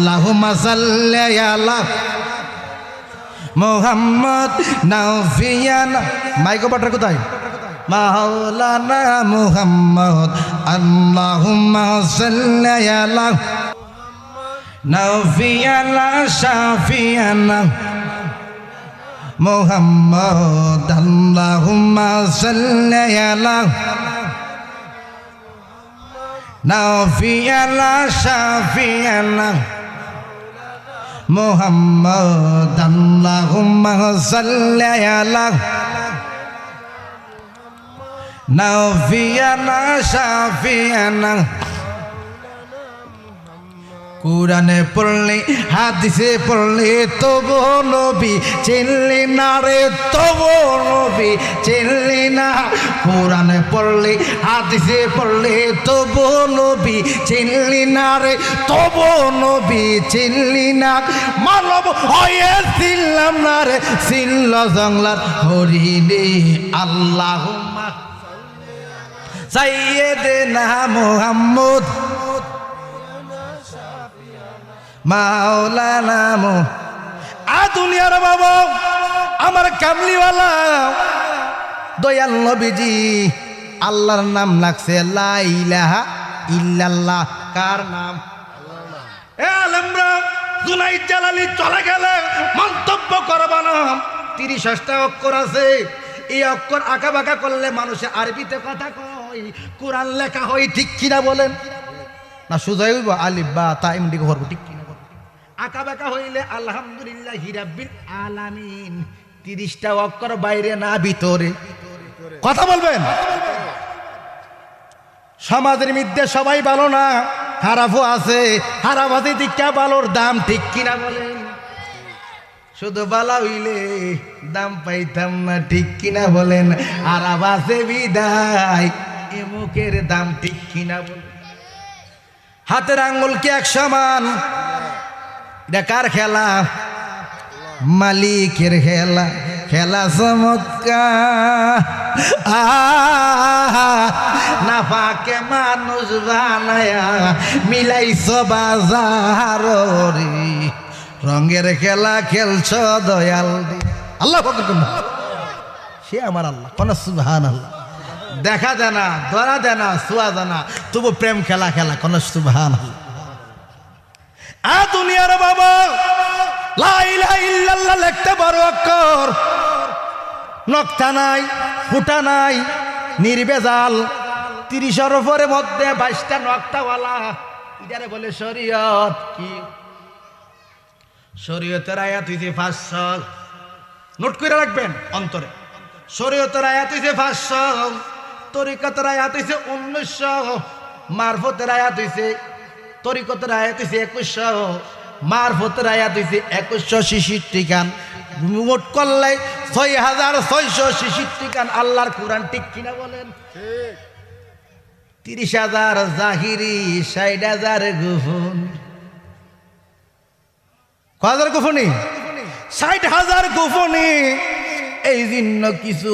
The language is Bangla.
আল্লাহুম্মা সাল্লি আলা মুহাম্মদ নাফিয়ানা মাইকো বাটার কোথায় মাওলানা মুহাম্মদ আল্লাহুম্মা সাল্লি আলা নাফিয়ানা শাফিয়ানা মুহাম্মদ আল্লাহুম্মা সাল্লি আলা নাফিয়ানা শাফিয়ানা মুহাম্মদ আল্লাহুম্মা সাল্লি আলা নাফিয়ানা শাফিয়ানা কুরআনে পড়লে হাদিসে পড়লে তবু নবী চিনলি না রে তবু নবী চিনলি না কুরআনে পড়লে হাদিসে পড়লে তবু নবী চিনলি না রে তবু নবী চিনলি না মানব হয়ে ছিলাম না রে ছিল জংলার হরিণে আল্লাহুম্মা সাইয়্যিদিনা মুহাম্মদ মাওলানা দুনিয়ার বাবা আমার কামলিওয়ালা দয়াল নবীজি আল্লাহর নাম লাগছে লা ইলাহা ইল্লাল্লাহ কার নাম এ আলেমরা জুনাইদ জালালি চলে গেলে মন্তব্য করবা না ৩০টা অক্ষর আছে এই অক্ষর আঁকা বাঁকা করলে মানুষে আরবিতে কথা কয় কোরআন লেখা হয় ঠিক কিনা বলেন না সুজাই হইব আলিফ বা তা এমডি করব ঠিক কিনা আঁকা বাঁকা হইলে আলহামদুলিল্লাহ রাব্বিল আলামিন ৩০টা অক্ষর বাইরে না ভিতরে কথা বলবেন সমাজের মধ্যে সবাই ভালো না খারাপও আছে খারাপ আছে দীক্ষা ভালোর দাম ঠিক কিনা বলেন শুধু বালা হইলে দাম পাইতাম না ঠিক কিনা বলেন আর আবাসে বিদায় এ মুখের দাম ঠিক কিনা বলেন হাতের আঙ্গুল কি এক সমান এটা কার খেলা মালিকের খেলা খেলা চমৎকার না পাকে মানুষ বানায়া মিলাইছ বাজার রে রঙের খেলা খেলছ দয়াল আল্লাহ সে আমার আল্লাহ কোন সুবহানাল্লাহ দেখা যায় না ধরা যায় না ছোঁয়া যায় না তবু প্রেম খেলা খেলা কোন সুবহানাল্লাহ দুনিয়ার বাবা লা ইলাহা ইল্লাল্লাহ লিখতে বড় অক্ষর নকশা নাই ফুটা নাই নির্ভেজাল ৩০-এর উপরে মধ্যে ২২টা নকশাওয়ালা এটারে বলে শরীয়ত কি শরীয়তের আয়াত হইছে ৫০০ নোট করে রাখবেন অন্তরে শরীয়তের আয়াত হইছে ৫০০ তরিকতের আয়াত হইছে ১৯০০ মারফতের আয়াত হইছে তরিকতের আয়াত হইছে ২১০০ মারফতের আয়াত হইছে ২১৬৬ গান মোট করলে ৬৬৬৬ গান আল্লাহর কোরআন ঠিক কিনা বলেন ৩০,০০০ জাহিরি ৬০,০০০ গোপন কয়হাজার গোপনী ৬০,০০০ গোপনী এই জন্য কিছু